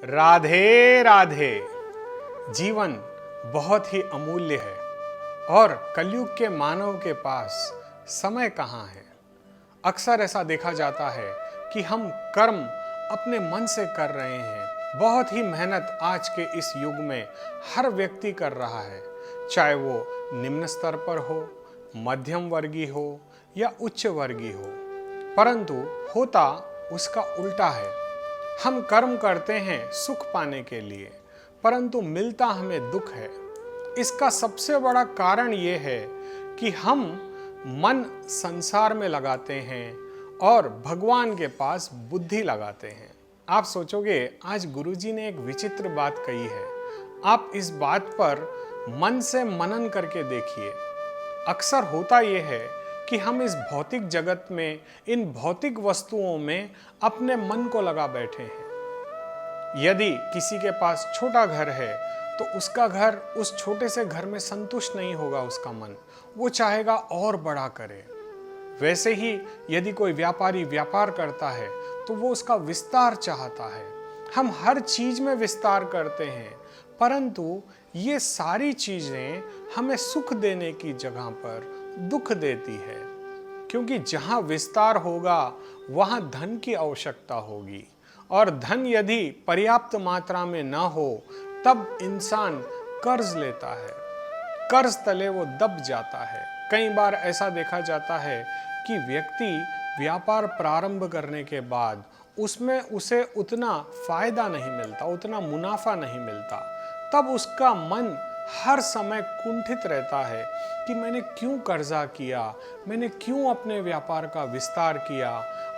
राधे राधे। जीवन बहुत ही अमूल्य है और कलयुग के मानव के पास समय कहाँ है। अक्सर ऐसा देखा जाता है कि हम कर्म अपने मन से कर रहे हैं। बहुत ही मेहनत आज के इस युग में हर व्यक्ति कर रहा है, चाहे वो निम्न स्तर पर हो, मध्यम वर्गीय हो या उच्च वर्गीय हो, परंतु होता उसका उल्टा है। हम कर्म करते हैं सुख पाने के लिए, परंतु मिलता हमें दुख है। इसका सबसे बड़ा कारण यह है कि हम मन संसार में लगाते हैं और भगवान के पास बुद्धि लगाते हैं। आप सोचोगे आज गुरुजी ने एक विचित्र बात कही है। आप इस बात पर मन से मनन करके देखिए। अक्सर होता यह है कि हम इस भौतिक जगत में, इन भौतिक वस्तुओं में अपने मन को लगा बैठे हैं। यदि किसी के पास छोटा घर है तो उसका घर, उस छोटे से घर में संतुष्ट नहीं होगा उसका मन, वो चाहेगा और बड़ा करे। वैसे ही यदि कोई व्यापारी व्यापार करता है तो वो उसका विस्तार चाहता है। हम हर चीज में विस्तार करते हैं, परंतु ये सारी चीजें हमें सुख देने की जगह पर दुख देती है, क्योंकि जहां विस्तार होगा वहां धन की आवश्यकता होगी, और धन यदि पर्याप्त मात्रा में ना हो तब इंसान कर्ज लेता है। कर्ज तले वो दब जाता है। कई बार ऐसा देखा जाता है कि व्यक्ति व्यापार प्रारंभ करने के बाद उसमें उसे उतना फायदा नहीं मिलता, उतना मुनाफा नहीं मिलता, तब उसका मन हर समय कुंठित रहता है कि मैंने क्यों कर्जा किया, मैंने क्यों अपने व्यापार का विस्तार किया,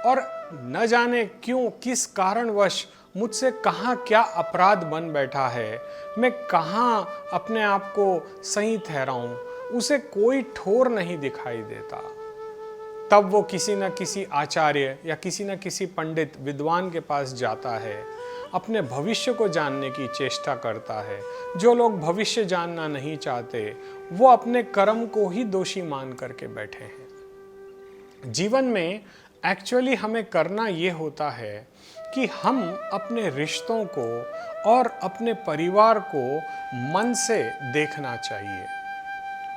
और न जाने क्यों, किस कारणवश मुझसे कहाँ क्या अपराध बन बैठा है, मैं कहाँ अपने आप को सही ठहराऊं, उसे कोई ठोर नहीं दिखाई देता। तब वो किसी न किसी आचार्य या किसी न किसी पंडित विद्वान के पास जाता है, अपने भविष्य को जानने की चेष्टा करता है। जो लोग भविष्य जानना नहीं चाहते वो अपने कर्म को ही दोषी मान करके बैठे हैं। जीवन में एक्चुअली हमें करना ये होता है कि हम अपने रिश्तों को और अपने परिवार को मन से देखना चाहिए।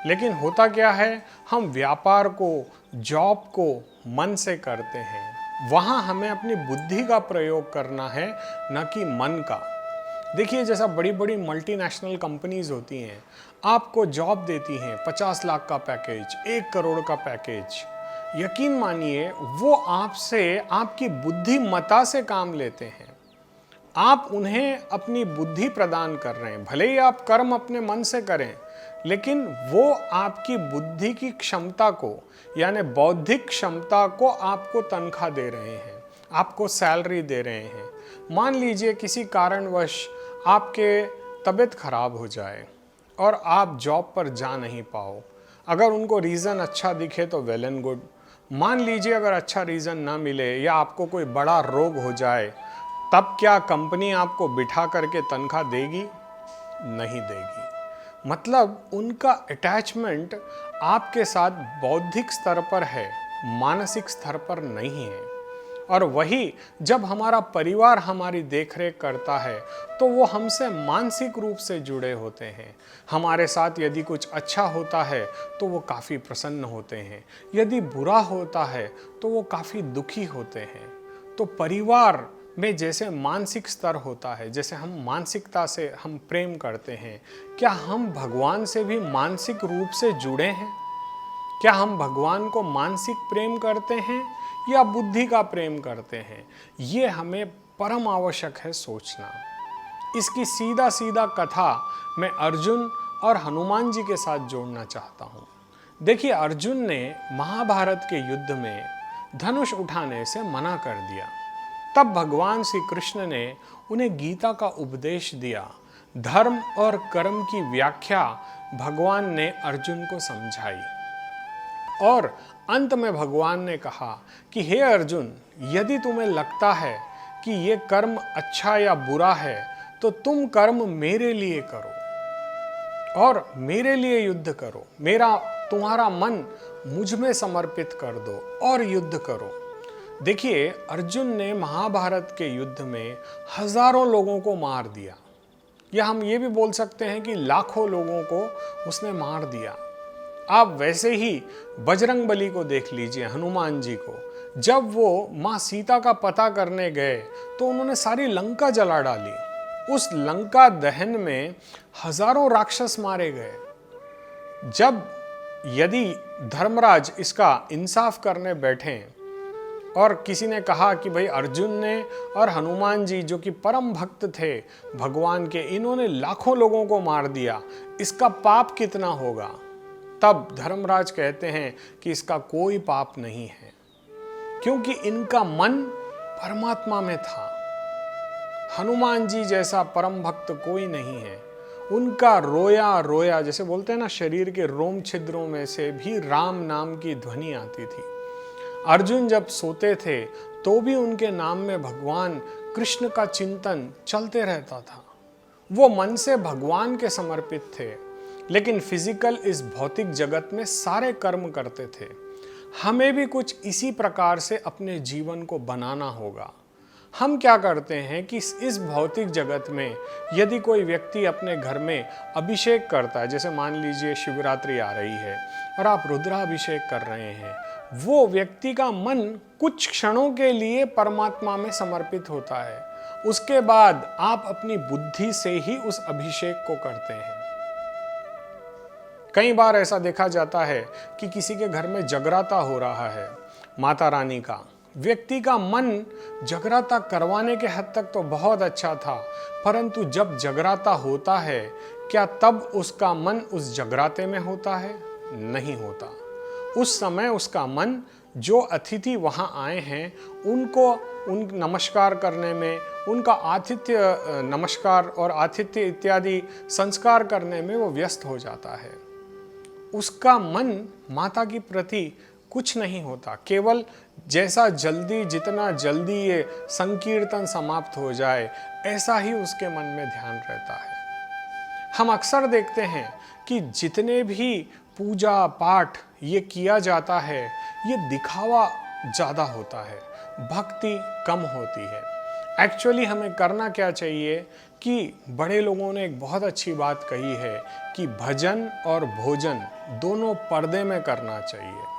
लेकिन होता क्या है, हम व्यापार को, जॉब को मन से करते हैं। वहां हमें अपनी बुद्धि का प्रयोग करना है, न कि मन का। देखिए, जैसा बड़ी बड़ी मल्टीनेशनल कंपनीज होती हैं, आपको जॉब देती हैं, 50 लाख का पैकेज, 1 करोड़ का पैकेज। यकीन मानिए वो आपसे, आपकी बुद्धिमत्ता से काम लेते हैं। आप उन्हें अपनी बुद्धि प्रदान कर रहे हैं। भले ही आप कर्म अपने मन से करें, लेकिन वो आपकी बुद्धि की क्षमता को, यानी बौद्धिक क्षमता को आपको तनख्वाह दे रहे हैं, आपको सैलरी दे रहे हैं। मान लीजिए किसी कारणवश आपके तबीयत खराब हो जाए और आप जॉब पर जा नहीं पाओ। अगर उनको रीज़न अच्छा दिखे तो वेल एंड गुड। मान लीजिए अगर अच्छा रीज़न ना मिले या आपको कोई बड़ा रोग हो जाए, तब क्या कंपनी आपको बिठा करके तनख्वाह देगी? नहीं देगी। मतलब उनका अटैचमेंट आपके साथ बौद्धिक स्तर पर है, मानसिक स्तर पर नहीं है। और वही जब हमारा परिवार हमारी देखरेख करता है तो वो हमसे मानसिक रूप से जुड़े होते हैं। हमारे साथ यदि कुछ अच्छा होता है तो वो काफ़ी प्रसन्न होते हैं, यदि बुरा होता है तो वो काफ़ी दुखी होते हैं। तो परिवार में जैसे मानसिक स्तर होता है, जैसे हम मानसिकता से हम प्रेम करते हैं, क्या हम भगवान से भी मानसिक रूप से जुड़े हैं? क्या हम भगवान को मानसिक प्रेम करते हैं या बुद्धि का प्रेम करते हैं? ये हमें परम आवश्यक है सोचना। इसकी सीधा सीधा कथा मैं अर्जुन और हनुमान जी के साथ जोड़ना चाहता हूँ। देखिए, अर्जुन ने महाभारत के युद्ध में धनुष उठाने से मना कर दिया। तब भगवान श्री कृष्ण ने उन्हें गीता का उपदेश दिया। धर्म और कर्म की व्याख्या भगवान ने अर्जुन को समझाई, और अंत में भगवान ने कहा कि हे अर्जुन, यदि तुम्हें लगता है कि ये कर्म अच्छा या बुरा है तो तुम कर्म मेरे लिए करो और मेरे लिए युद्ध करो। तुम्हारा मन मुझ में समर्पित कर दो और युद्ध करो। देखिए, अर्जुन ने महाभारत के युद्ध में हजारों लोगों को मार दिया, या हम ये भी बोल सकते हैं कि लाखों लोगों को उसने मार दिया। आप वैसे ही बजरंगबली को देख लीजिए, हनुमान जी को। जब वो माँ सीता का पता करने गए तो उन्होंने सारी लंका जला डाली। उस लंका दहन में हजारों राक्षस मारे गए। जब यदि धर्मराज इसका इंसाफ करने बैठे और किसी ने कहा कि भाई अर्जुन ने और हनुमान जी जो कि परम भक्त थे भगवान के, इन्होंने लाखों लोगों को मार दिया, इसका पाप कितना होगा? तब धर्मराज कहते हैं कि इसका कोई पाप नहीं है, क्योंकि इनका मन परमात्मा में था। हनुमान जी जैसा परम भक्त कोई नहीं है। उनका रोया रोया, जैसे बोलते हैं ना, शरीर के रोम छिद्रों में से भी राम नाम की ध्वनि आती थी। अर्जुन जब सोते थे तो भी उनके नाम में भगवान कृष्ण का चिंतन चलते रहता था। वो मन से भगवान के समर्पित थे, लेकिन फिजिकल इस भौतिक जगत में सारे कर्म करते थे। हमें भी कुछ इसी प्रकार से अपने जीवन को बनाना होगा। हम क्या करते हैं कि इस भौतिक जगत में यदि कोई व्यक्ति अपने घर में अभिषेक करता है, जैसे मान लीजिए शिवरात्रि आ रही है और आप रुद्राभिषेक कर रहे हैं, वो व्यक्ति का मन कुछ क्षणों के लिए परमात्मा में समर्पित होता है। उसके बाद आप अपनी बुद्धि से ही उस अभिषेक को करते हैं। कई बार ऐसा देखा जाता है कि किसी के घर में जगराता हो रहा है माता रानी का, व्यक्ति का मन जगराता करवाने के हद तक तो बहुत अच्छा था, परंतु जब जगराता होता है क्या तब उसका मन उस जगराते में होता है? नहीं होता। उस समय उसका मन जो अतिथि वहाँ आए हैं उनको उन नमस्कार करने में, उनका आतिथ्य नमस्कार और आतिथ्य इत्यादि संस्कार करने में वो व्यस्त हो जाता है। उसका मन माता की प्रति कुछ नहीं होता। केवल जितना जल्दी ये संकीर्तन समाप्त हो जाए, ऐसा ही उसके मन में ध्यान रहता है। हम अक्सर देखते हैं कि जितने भी पूजा पाठ ये किया जाता है, ये दिखावा ज़्यादा होता है, भक्ति कम होती है। एक्चुअली हमें करना क्या चाहिए कि बड़े लोगों ने एक बहुत अच्छी बात कही है कि भजन और भोजन दोनों पर्दे में करना चाहिए।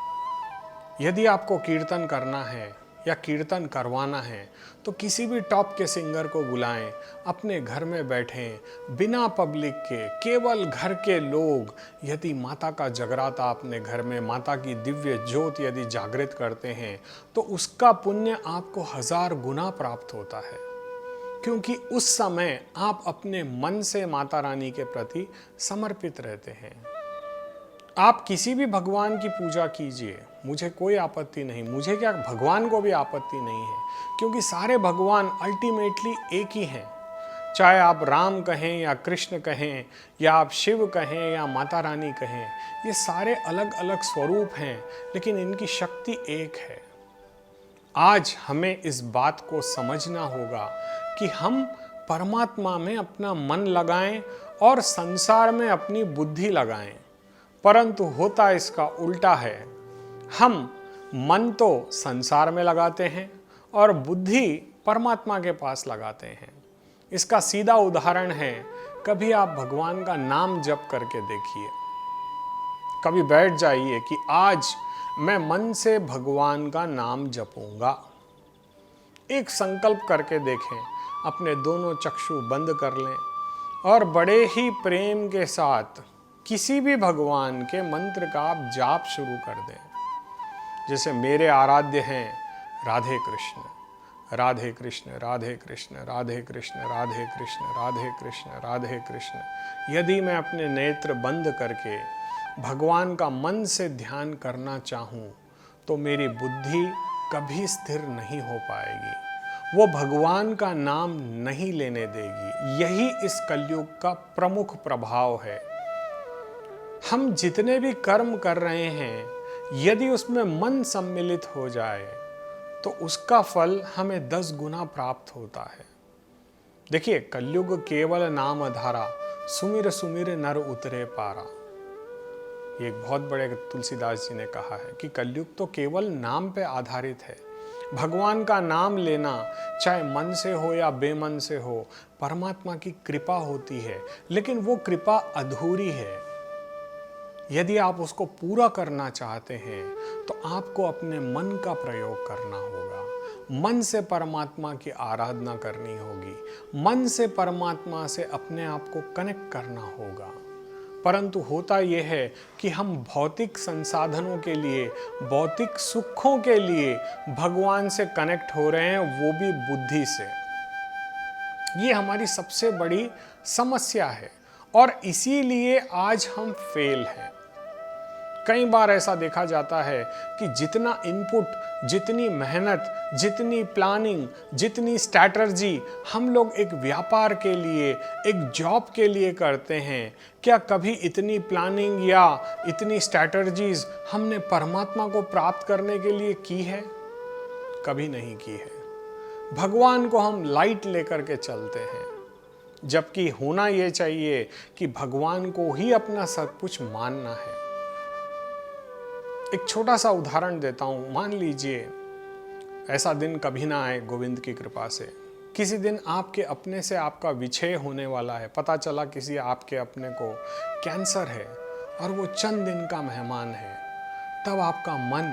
यदि आपको कीर्तन करना है या कीर्तन करवाना है तो किसी भी टॉप के सिंगर को बुलाएं, अपने घर में बैठें, बिना पब्लिक के, केवल घर के लोग। यदि माता का जगराता अपने घर में, माता की दिव्य ज्योत यदि जागृत करते हैं तो उसका पुण्य आपको 1000 गुना प्राप्त होता है, क्योंकि उस समय आप अपने मन से माता रानी के प्रति समर्पित रहते हैं। आप किसी भी भगवान की पूजा कीजिए, मुझे कोई आपत्ति नहीं, मुझे क्या, भगवान को भी आपत्ति नहीं है, क्योंकि सारे भगवान अल्टीमेटली एक ही हैं। चाहे आप राम कहें या कृष्ण कहें या आप शिव कहें या माता रानी कहें, ये सारे अलग अलग स्वरूप हैं, लेकिन इनकी शक्ति एक है। आज हमें इस बात को समझना होगा कि हम परमात्मा में अपना मन लगाएं और संसार में अपनी बुद्धि लगाएं, परंतु होता इसका उल्टा है। हम मन तो संसार में लगाते हैं और बुद्धि परमात्मा के पास लगाते हैं। इसका सीधा उदाहरण है, कभी आप भगवान का नाम जप करके देखिए। कभी बैठ जाइए कि आज मैं मन से भगवान का नाम जपूंगा। एक संकल्प करके देखें, अपने दोनों चक्षु बंद कर लें और बड़े ही प्रेम के साथ किसी भी भगवान के मंत्र का आप जाप शुरू कर दें। जैसे मेरे आराध्य हैं राधे कृष्ण, राधे कृष्ण, राधे कृष्ण, राधे कृष्ण, राधे कृष्ण, राधे कृष्ण, राधे कृष्ण। यदि मैं अपने नेत्र बंद करके भगवान का मन से ध्यान करना चाहूँ तो मेरी बुद्धि कभी स्थिर नहीं हो पाएगी, वो भगवान का नाम नहीं लेने देगी। यही इस कलयुग का प्रमुख प्रभाव है। हम जितने भी कर्म कर रहे हैं, यदि उसमें मन सम्मिलित हो जाए तो उसका फल हमें 10 गुना प्राप्त होता है। देखिए, कलयुग केवल नाम आधारा, सुमिर सुमिर नर उतरे पारा। ये एक बहुत बड़े तुलसीदास जी ने कहा है कि कलयुग तो केवल नाम पे आधारित है। भगवान का नाम लेना चाहे मन से हो या बेमन से हो, परमात्मा की कृपा होती है, लेकिन वो कृपा अधूरी है। यदि आप उसको पूरा करना चाहते हैं तो आपको अपने मन का प्रयोग करना होगा। मन से परमात्मा की आराधना करनी होगी, मन से परमात्मा से अपने आप को कनेक्ट करना होगा। परंतु होता यह है कि हम भौतिक संसाधनों के लिए, भौतिक सुखों के लिए भगवान से कनेक्ट हो रहे हैं, वो भी बुद्धि से। ये हमारी सबसे बड़ी समस्या है और इसीलिए आज हम फेल हैं। कई बार ऐसा देखा जाता है कि जितना इनपुट, जितनी मेहनत, जितनी प्लानिंग, जितनी स्ट्रैटेजी हम लोग एक व्यापार के लिए, एक जॉब के लिए करते हैं, क्या कभी इतनी प्लानिंग या इतनी स्ट्रैटेजीज हमने परमात्मा को प्राप्त करने के लिए की है? कभी नहीं की है। भगवान को हम लाइट लेकर के चलते हैं, जबकि होना यह चाहिए कि भगवान को ही अपना सब कुछ मानना है। एक छोटा सा उदाहरण देता हूं। मान लीजिए ऐसा दिन कभी ना आए गोविंद की कृपा से, किसी दिन आपके अपने से आपका विच्छेद होने वाला है। पता चला किसी आपके अपने को कैंसर है और वो चंद दिन का मेहमान है। तब आपका मन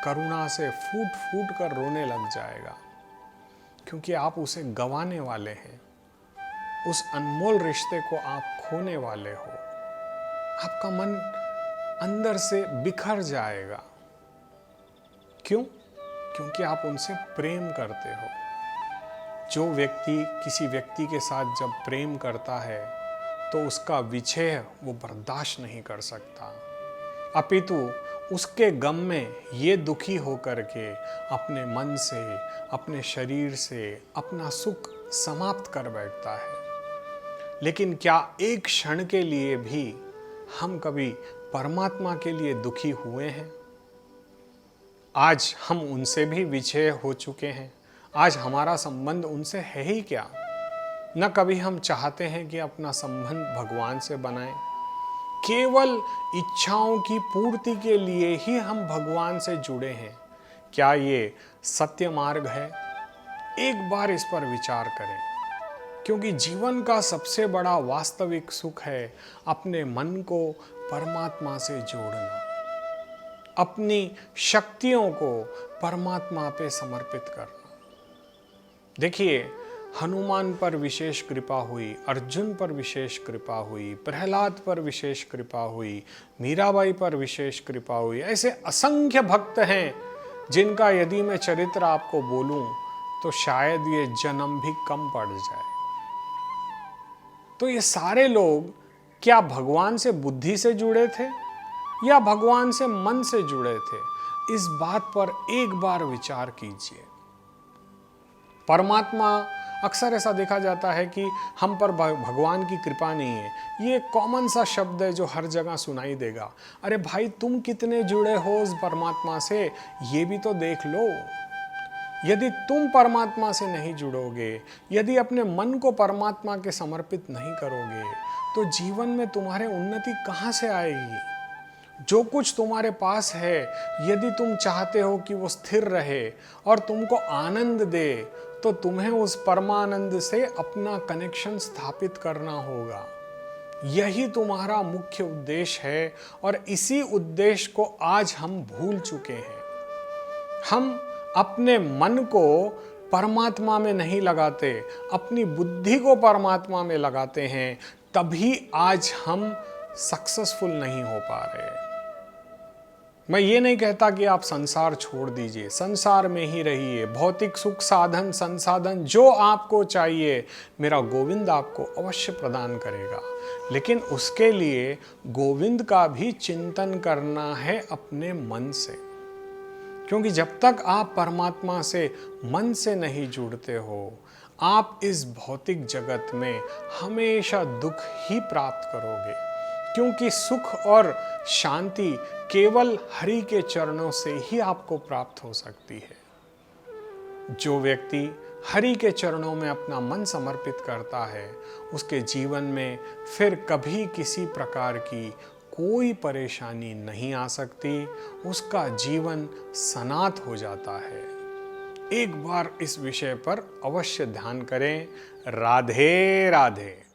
करुणा से फूट फूट कर रोने लग जाएगा, क्योंकि आप उसे गंवाने वाले हैं। उस अनमोल रिश्ते को आप खोने वाले हो। आपका मन अंदर से बिखर जाएगा। क्यों? क्योंकि आप उनसे प्रेम करते हो। जो व्यक्ति किसी व्यक्ति के साथ जब प्रेम करता है तो उसका विच्छेद वो बर्दाश्त नहीं कर सकता, अपितु उसके गम में ये दुखी होकर के अपने मन से, अपने शरीर से अपना सुख समाप्त कर बैठता है। लेकिन क्या एक क्षण के लिए भी हम कभी परमात्मा के लिए दुखी हुए हैं? आज हम उनसे भी विच्छेद हो चुके हैं। आज हमारा संबंध उनसे है ही क्या? न कभी हम चाहते हैं कि अपना संबंध भगवान से बनाएं। केवल इच्छाओं की पूर्ति के लिए ही हम भगवान से जुड़े हैं। क्या ये सत्य मार्ग है? एक बार इस पर विचार करें, क्योंकि जीवन का सबसे बड़ा वास्तविक सुख है अपने मन को परमात्मा से जोड़ना, अपनी शक्तियों को परमात्मा पे समर्पित करना। देखिए, हनुमान पर विशेष कृपा हुई, अर्जुन पर विशेष कृपा हुई, प्रहलाद पर विशेष कृपा हुई, मीराबाई पर विशेष कृपा हुई। ऐसे असंख्य भक्त हैं जिनका यदि मैं चरित्र आपको बोलूं तो शायद ये जन्म भी कम पड़ जाए। तो ये सारे लोग क्या भगवान से बुद्धि से जुड़े थे या भगवान से मन से जुड़े थे? इस बात पर एक बार विचार कीजिए। परमात्मा, अक्सर ऐसा देखा जाता है कि हम पर भगवान की कृपा नहीं है। ये कॉमन सा शब्द है जो हर जगह सुनाई देगा। अरे भाई, तुम कितने जुड़े हो उस परमात्मा से, ये भी तो देख लो। यदि तुम परमात्मा से नहीं जुड़ोगे, यदि अपने मन को परमात्मा के समर्पित नहीं करोगे, तो जीवन में तुम्हारे उन्नति कहाँ से आएगी? जो कुछ तुम्हारे पास है, यदि तुम चाहते हो कि वो स्थिर रहे और तुमको आनंद दे, तो तुम्हें उस परमानंद से अपना कनेक्शन स्थापित करना होगा। यही तुम्हारा मुख्य उद्देश्य है और इसी उद्देश्य को आज हम भूल चुके हैं। हम अपने मन को परमात्मा में नहीं लगाते, अपनी बुद्धि को परमात्मा में लगाते हैं, तभी आज हम सक्सेसफुल नहीं हो पा रहे। मैं ये नहीं कहता कि आप संसार छोड़ दीजिए, संसार में ही रहिए। भौतिक सुख, साधन, संसाधन जो आपको चाहिए, मेरा गोविंद आपको अवश्य प्रदान करेगा। लेकिन उसके लिए गोविंद का भी चिंतन करना है अपने मन से, क्योंकि जब तक आप परमात्मा से मन से नहीं जुड़ते हो, आप इस भौतिक जगत में हमेशा दुख ही प्राप्त करोगे। क्योंकि सुख और शांति केवल हरि के चरणों से ही आपको प्राप्त हो सकती है। जो व्यक्ति हरि के चरणों में अपना मन समर्पित करता है, उसके जीवन में फिर कभी किसी प्रकार की कोई परेशानी नहीं आ सकती। उसका जीवन सनात हो जाता है। एक बार इस विषय पर अवश्य ध्यान करें। राधे राधे।